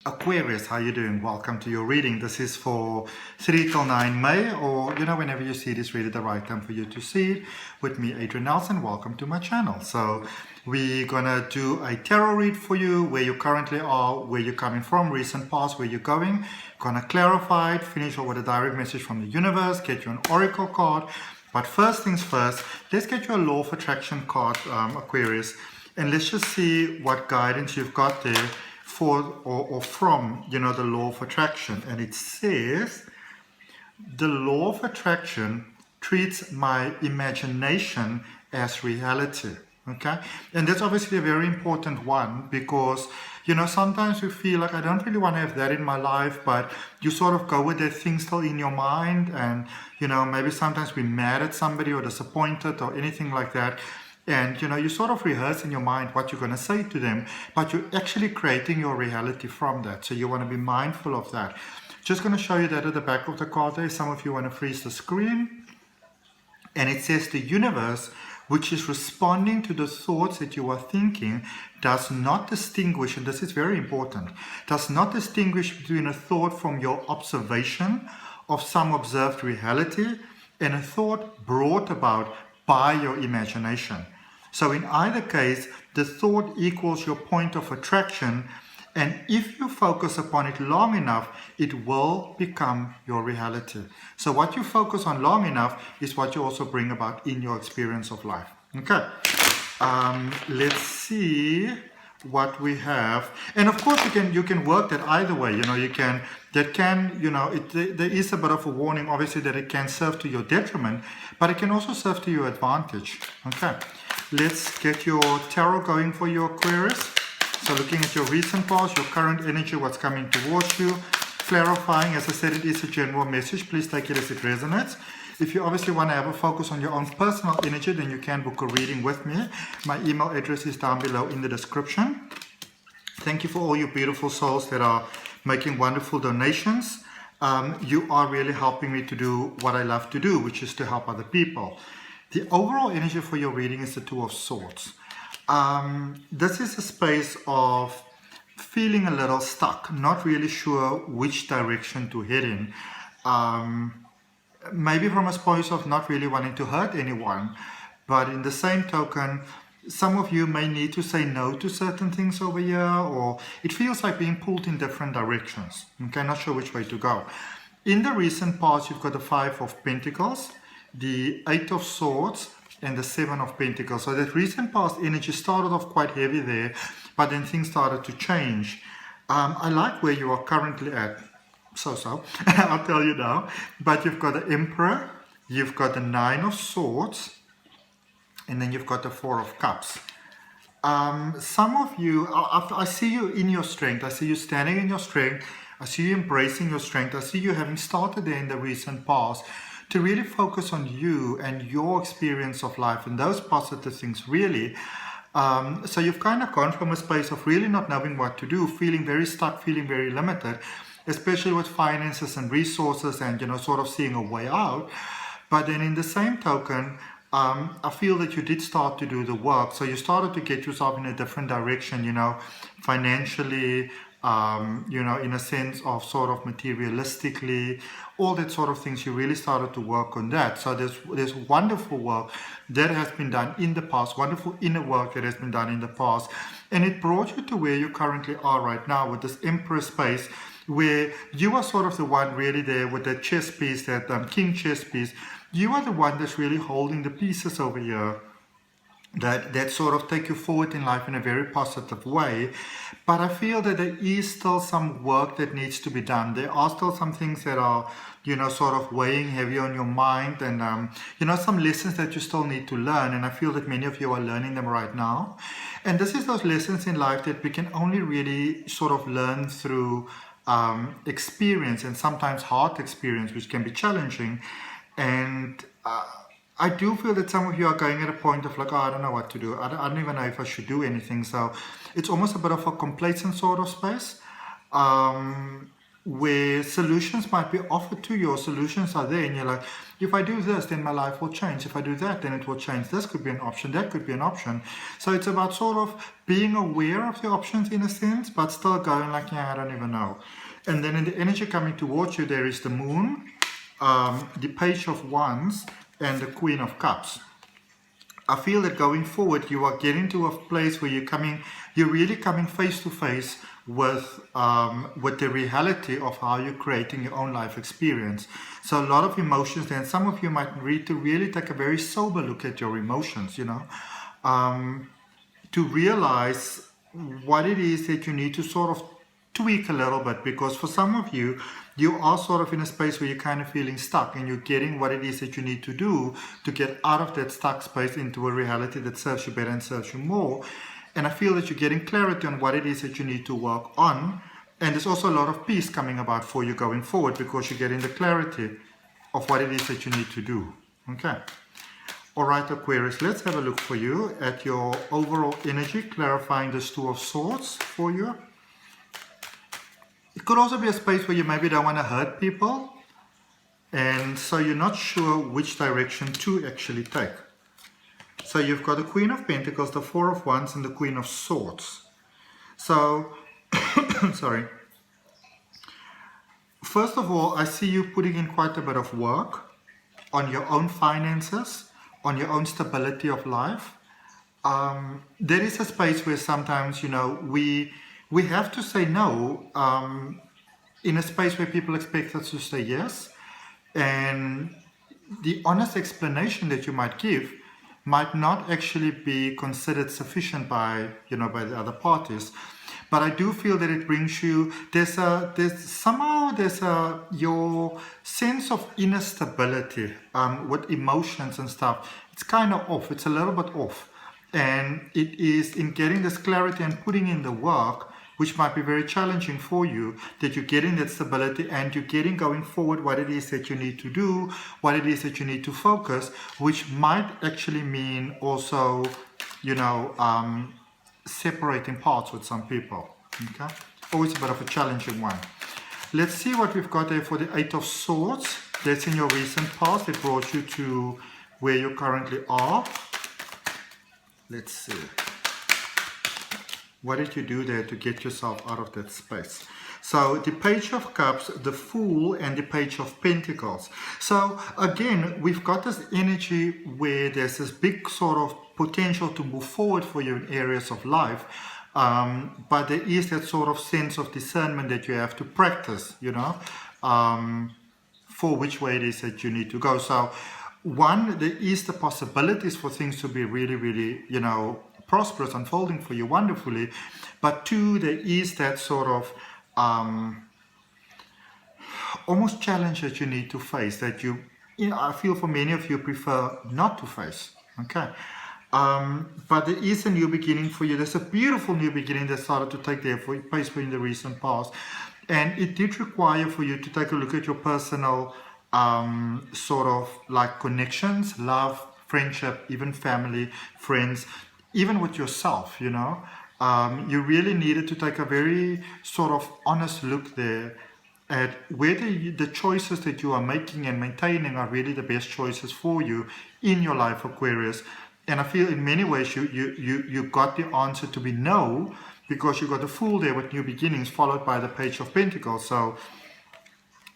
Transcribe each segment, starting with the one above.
Aquarius, how you doing? Welcome to your reading. This is for 3 till 9 May, or whenever you see this, really the right time for you to see it. With me, Adrian H. Welcome to my channel. So we're gonna do a tarot read for you, where you currently are, where you're coming from, recent past, where you're going. Gonna clarify it, finish off with a direct message from the universe, get you an oracle card. But first things first, let's get you a law of attraction card, Aquarius, and let's just see what guidance you've got there for or from the law of attraction. And it says, the law of attraction treats my imagination as reality. Okay, and that's obviously a very important one, because sometimes we feel like, I don't really want to have that in my life, but you sort of go with that thing still in your mind, and maybe sometimes we're mad at somebody or disappointed or anything like that. And you sort of rehearse in your mind what you're going to say to them, but you're actually creating your reality from that. So you want to be mindful of that. Just going to show you that at the back of the card there. Some of you want to freeze the screen. And it says, the universe, which is responding to the thoughts that you are thinking, does not distinguish, and this is very important, does not distinguish between a thought from your observation of some observed reality and a thought brought about by your imagination. So in either case, the thought equals your point of attraction, and if you focus upon it long enough, it will become your reality. So what you focus on long enough is what you also bring about in your experience of life. Okay, let's see what we have. And of course you can work that either way. There is a bit of a warning, obviously, that it can serve to your detriment, but it can also serve to your advantage. Okay, let's get your tarot going for your Aquarius. So looking at your recent past, your current energy, what's coming towards you, clarifying. As I said, it is a general message. Please take it as it resonates. If you obviously want to have a focus on your own personal energy, then you can book a reading with me. My email address is down below in the description. Thank you for all you beautiful souls that are making wonderful donations. You are really helping me to do what I love to do, which is to help other people. The overall energy for your reading is the Two of Swords. This is a space of feeling a little stuck, not really sure which direction to head in. Maybe from a space of not really wanting to hurt anyone, but in the same token, some of you may need to say no to certain things over here, or it feels like being pulled in different directions. Okay, not sure which way to go. In the recent past, you've got the Five of Pentacles, the Eight of Swords, and the Seven of Pentacles. So that recent past energy started off quite heavy there, but then things started to change. I like where you are currently at. So, I'll tell you now. But you've got the Emperor, you've got the Nine of Swords, and then you've got the Four of Cups. Some of you, I see you in your strength. I see you standing in your strength. I see you embracing your strength. I see you having started there in the recent past to really focus on you and your experience of life and those positive things, really. So you've kind of gone from a space of really not knowing what to do, feeling very stuck, feeling very limited, especially with finances and resources, and sort of seeing a way out. But then in the same token, I feel that you did start to do the work. So you started to get yourself in a different direction, financially, in a sense of sort of materialistically, all that sort of things. You really started to work on that. So there's wonderful work that has been done in the past, wonderful inner work that has been done in the past. And it brought you to where you currently are right now with this Emperor space, where you are sort of the one really there with that chess piece, that king chess piece. You are the one that's really holding the pieces over here that sort of take you forward in life in a very positive way. But I feel that there is still some work that needs to be done. There are still some things that are, sort of weighing heavy on your mind, and, some lessons that you still need to learn. And I feel that many of you are learning them right now. And this is those lessons in life that we can only really sort of learn through experience, and sometimes hard experience, which can be challenging. And I do feel that some of you are going at a point of like, I don't know what to do. I don't even know if I should do anything. So it's almost a bit of a complacent sort of space, where solutions might be offered to you, or solutions are there, and you're like, if I do this, then my life will change. If I do that, then it will change. This could be an option, that could be an option. So it's about sort of being aware of the options in a sense, but still going like, yeah, I don't even know. And then in the energy coming towards you, there is the Moon, the Page of Wands, and the Queen of Cups. I feel that going forward, you are getting to a place where you're really coming face to face with the reality of how you're creating your own life experience. So a lot of emotions there, and some of you might need to really take a very sober look at your emotions, you know, to realize what it is that you need to sort of tweak a little bit, because for some of you, you are sort of in a space where you're kind of feeling stuck, and you're getting what it is that you need to do to get out of that stuck space into a reality that serves you better and serves you more. And I feel that you're getting clarity on what it is that you need to work on. And there's also a lot of peace coming about for you going forward, because you're getting the clarity of what it is that you need to do. Okay. All right, Aquarius, let's have a look for you at your overall energy, clarifying this Two of Swords for you. It could also be a space where you maybe don't want to hurt people, and so you're not sure which direction to actually take. So you've got the Queen of Pentacles, the Four of Wands, and the Queen of Swords. So, sorry. First of all, I see you putting in quite a bit of work on your own finances, on your own stability of life. There is a space where sometimes, you know, we have to say no in a space where people expect us to say yes. And the honest explanation that you might give might not actually be considered sufficient by the other parties. But I do feel that it brings you, your sense of inner stability with emotions and stuff. It's kind of off. It's a little bit off. And it is in getting this clarity and putting in the work, which might be very challenging for you, that you're getting that stability and you're getting going forward what it is that you need to do, what it is that you need to focus, which might actually mean also, separating parts with some people. Okay? Always a bit of a challenging one. Let's see what we've got there for the Eight of Swords. That's in your recent past. It brought you to where you currently are. Let's see. What did you do there to get yourself out of that space? So the Page of Cups, the Fool, and the Page of Pentacles. So again, we've got this energy where there's this big sort of potential to move forward for you in areas of life. But there is that sort of sense of discernment that you have to practice, for which way it is that you need to go. So one, there is the possibilities for things to be really, really, prosperous, unfolding for you wonderfully. But two, there is that sort of almost challenge that you need to face, that I feel for many of you prefer not to face. Okay. But there is a new beginning for you. There's a beautiful new beginning that started to take place for you in the recent past. And it did require for you to take a look at your personal sort of like connections, love, friendship, even family, friends, even with yourself, you really needed to take a very sort of honest look there at whether the choices that you are making and maintaining are really the best choices for you in your life, Aquarius. And I feel in many ways you got the answer to be no, because you got the Fool there with new beginnings followed by the Page of Pentacles. So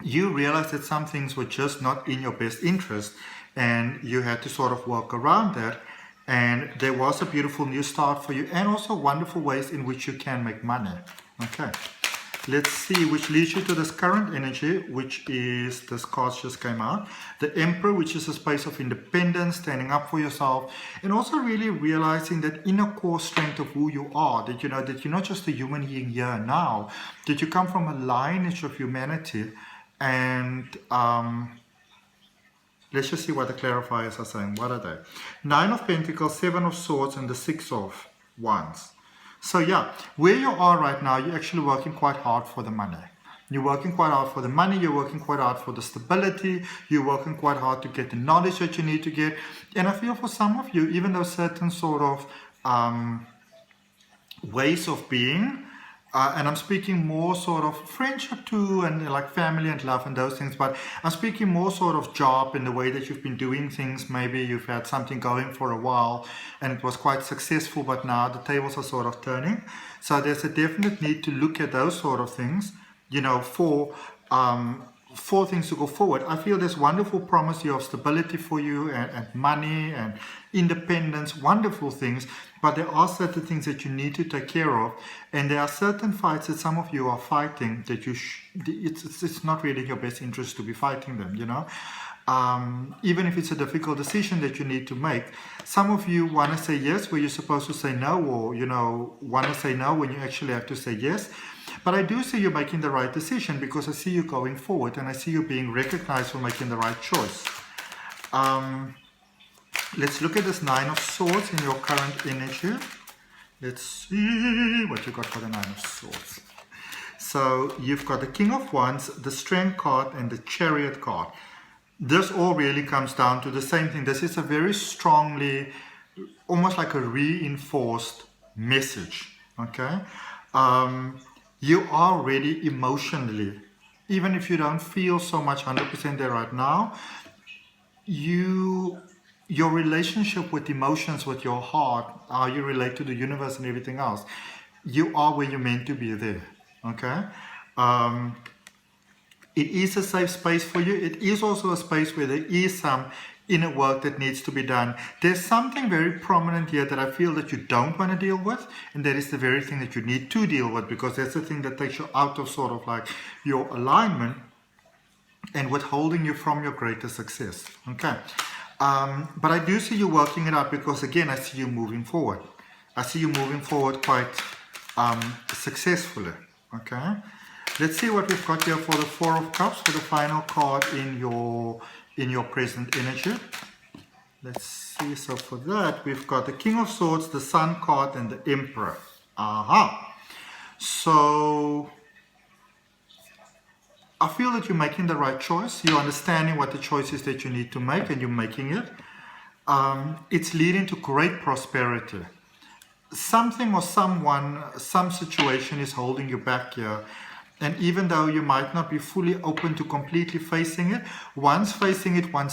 you realized that some things were just not in your best interest, and you had to sort of work around that. And there was a beautiful new start for you, and also wonderful ways in which you can make money. Okay, let's see which leads you to this current energy, which is, this card just came out, the Emperor, which is a space of independence, standing up for yourself, and also really realizing that inner core strength of who you are, that that you're not just a human being here and now, that you come from a lineage of humanity. And let's just see what the clarifiers are saying. What are they? Nine of Pentacles, Seven of Swords, and the Six of Wands. So yeah, where you are right now, you're actually working quite hard for the money. You're working quite hard for the money. You're working quite hard for the stability. You're working quite hard to get the knowledge that you need to get. And I feel for some of you, even though certain sort of ways of being and I'm speaking more sort of friendship too, and like family and love and those things, but I'm speaking more sort of job in the way that you've been doing things. Maybe you've had something going for a while and it was quite successful, but now the tables are sort of turning. So there's a definite need to look at those sort of things, you know, for things to go forward. I feel there's wonderful promise here of stability for you, and money and independence, wonderful things, but there are certain things that you need to take care of, and there are certain fights that some of you are fighting that it's not really in your best interest to be fighting them, you know. Even if it's a difficult decision that you need to make. Some of you want to say yes where you're supposed to say no, or, you know, want to say no when you actually have to say yes. But I do see you making the right decision, because I see you going forward and I see you being recognized for making the right choice. Let's look at this Nine of Swords in your current energy. Let's see what you got for the Nine of Swords. So you've got the King of Wands, the Strength card, and the Chariot card. This all really comes down to the same thing. This is a very strongly, almost like a reinforced message, okay? You are ready emotionally, even if you don't feel so much 100% there right now. Your relationship with emotions, with your heart, how you relate to the universe and everything else, you are where you're meant to be there, okay? It is a safe space for you. It is also a space where there is some inner work that needs to be done. There's something very prominent here that I feel that you don't want to deal with, and that is the very thing that you need to deal with, because that's the thing that takes you out of sort of like your alignment and withholding you from your greater success, okay? But I do see you working it out, because again, I see you moving forward. I see you moving forward quite successfully, okay? Let's see what we've got here for the Four of Cups, for the final card in your present energy. Let's see. So for that, we've got the King of Swords, the Sun card, and the Emperor. So I feel that you're making the right choice. You're understanding what the choice is that you need to make, and you're making it. It's leading to great prosperity. Something or someone, some situation is holding you back here. And even though you might not be fully open to completely facing it, once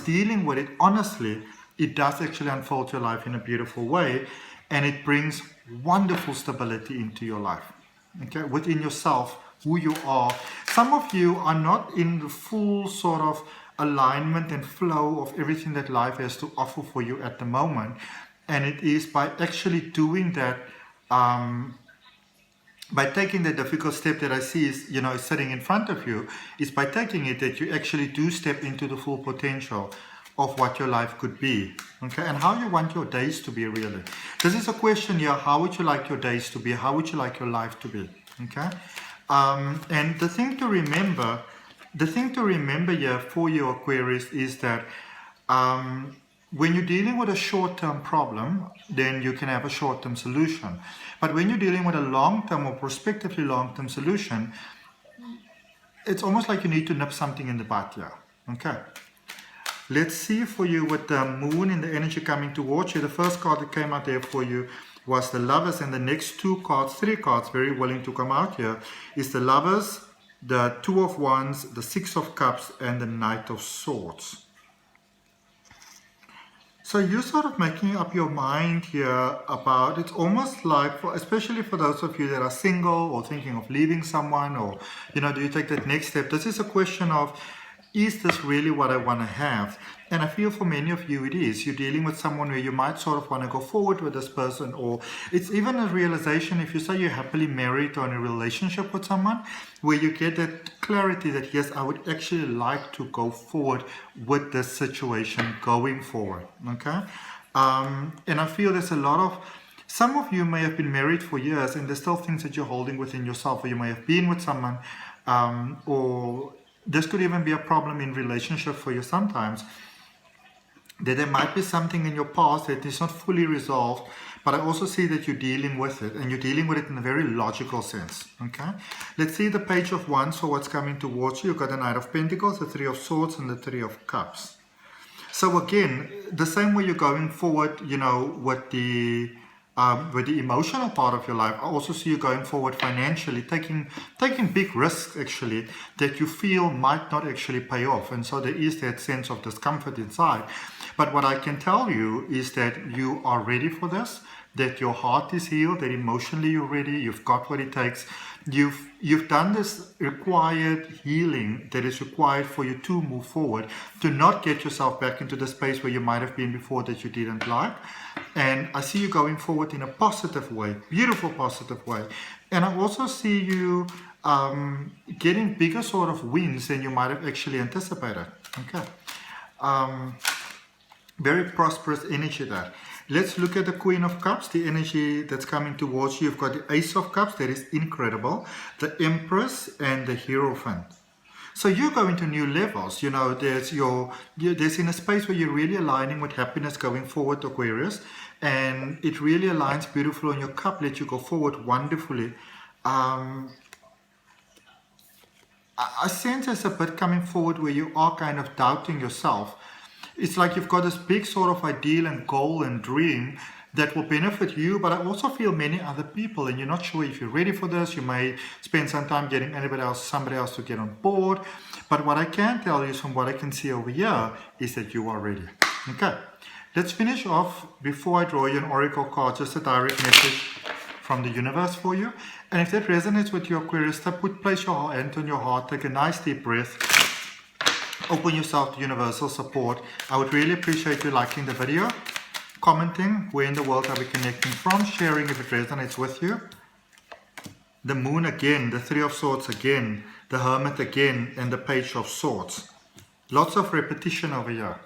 dealing with it honestly, it does actually unfold your life in a beautiful way, and it brings wonderful stability into your life, okay, within yourself, who you are. Some of you are not in the full sort of alignment and flow of everything that life has to offer for you at the moment, and it is by actually doing that, by taking the difficult step that I see is, you know, sitting in front of you, is by taking it that you actually do step into the full potential of what your life could be, okay, and how you want your days to be really. This is a question here, how would you like your days to be? How would you like your life to be, okay? And the thing to remember here for you, Aquarius, is that when you're dealing with a short-term problem, then you can have a short-term solution. But when you're dealing with a long-term or prospectively long-term solution, it's almost like you need to nip something in the bud here. Okay. Let's see for you with the moon and the energy coming towards you. The first card that came out there for you was the Lovers, and the next three cards very willing to come out here is the Lovers, the Two of Wands, the Six of Cups, and the Knight of Swords. So you're sort of making up your mind here about, it's almost like, especially for those of you that are single or thinking of leaving someone, or, you know, do you take that next step? This is a question of, is this really what I want to have? And I feel for many of you it is. You're dealing with someone where you might sort of want to go forward with this person, or it's even a realization, if you say you're happily married or in a relationship with someone, where you get that clarity that yes, I would actually like to go forward with this situation going forward, okay? And I feel there's a lot of, some of you may have been married for years and there's still things that you're holding within yourself, or you may have been with someone, or this could even be a problem in relationship for you sometimes, that there might be something in your past that is not fully resolved, but I also see that you're dealing with it, and you're dealing with it in a very logical sense, okay? Let's see the Page of Wands for what's coming towards you. You've got the Knight of Pentacles, the Three of Swords, and the Three of Cups. So again, the same way you're going forward, you know, with the with the emotional part of your life. I also see you going forward financially, taking big risks actually that you feel might not actually pay off, and so there is that sense of discomfort inside. But what I can tell you is that you are ready for this, that your heart is healed, that emotionally you're ready, you've got what it takes. You've done this required healing that is required for you to move forward, to not get yourself back into the space where you might have been before that you didn't like. And I see you going forward in a positive way, beautiful positive way. And I also see you getting bigger sort of wins than you might have actually anticipated. Okay. Very prosperous energy there. Let's look at the Queen of Cups, the energy that's coming towards you. You've got the Ace of Cups, that is incredible, the Empress, and the Hierophant. So you're going to new levels. You know, there's in a space where you're really aligning with happiness going forward, Aquarius, and it really aligns beautifully on your cup. Let you go forward wonderfully. I sense there's a bit coming forward where you are kind of doubting yourself. It's like you've got this big sort of ideal and goal and dream that will benefit you, but I also feel many other people, and you're not sure if you're ready for this. You may spend some time getting somebody else to get on board. But what I can tell you is, from what I can see over here, is that you are ready. Okay, let's finish off. Before I draw you an oracle card, just a direct message from the universe for you. And if that resonates with you, Aquarius, place your hand on your heart, take a nice deep breath. Open yourself to universal support. I would really appreciate you liking the video, commenting where in the world are we connecting from, sharing if it resonates with you. The Moon again, the Three of Swords again, the Hermit again, and the Page of Swords. Lots of repetition over here.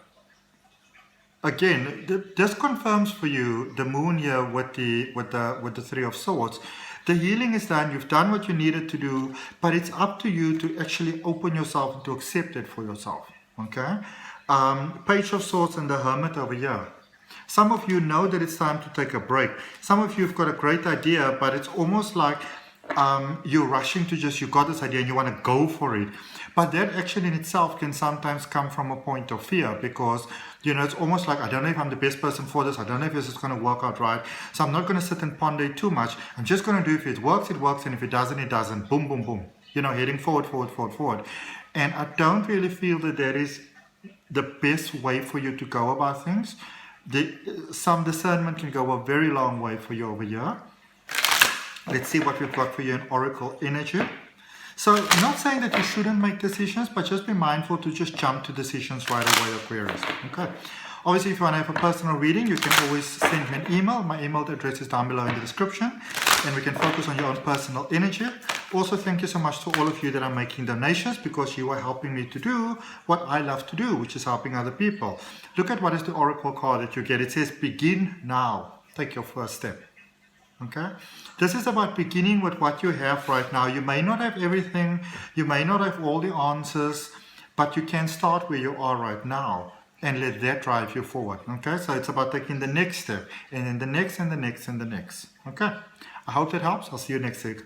Again, this confirms for you the Moon here with the Three of Swords. The healing is done, you've done what you needed to do, but it's up to you to actually open yourself and to accept it for yourself, okay? Page of Swords and the Hermit over here. Some of you know that it's time to take a break. Some of you have got a great idea, but it's almost like you're rushing to you got this idea and you want to go for it. But that action in itself can sometimes come from a point of fear, because, you know, it's almost like, I don't know if I'm the best person for this. I don't know if this is going to work out right. So I'm not going to sit and ponder it too much. I'm just going to do, if it works, it works. And if it doesn't, it doesn't. Boom, boom, boom. You know, heading forward, forward, forward, forward. And I don't really feel that that is the best way for you to go about things. Some discernment can go a very long way for you over here. Let's see what we've got for you in Oracle energy. So I'm not saying that you shouldn't make decisions, but just be mindful to just jump to decisions right away, Aquarius. Okay. Obviously, if you want to have a personal reading, you can always send me an email. My email address is down below in the description, and we can focus on your own personal energy. Also, thank you so much to all of you that are making donations, because you are helping me to do what I love to do, which is helping other people. Look at what is the Oracle card that you get. It says, begin now. Take your first step. Okay, this is about beginning with what you have right now. You may not have everything, you may not have all the answers, but you can start where you are right now and let that drive you forward. Okay, so it's about taking the next step, and then the next, and the next, and the next. Okay, I hope that helps. I'll see you next week.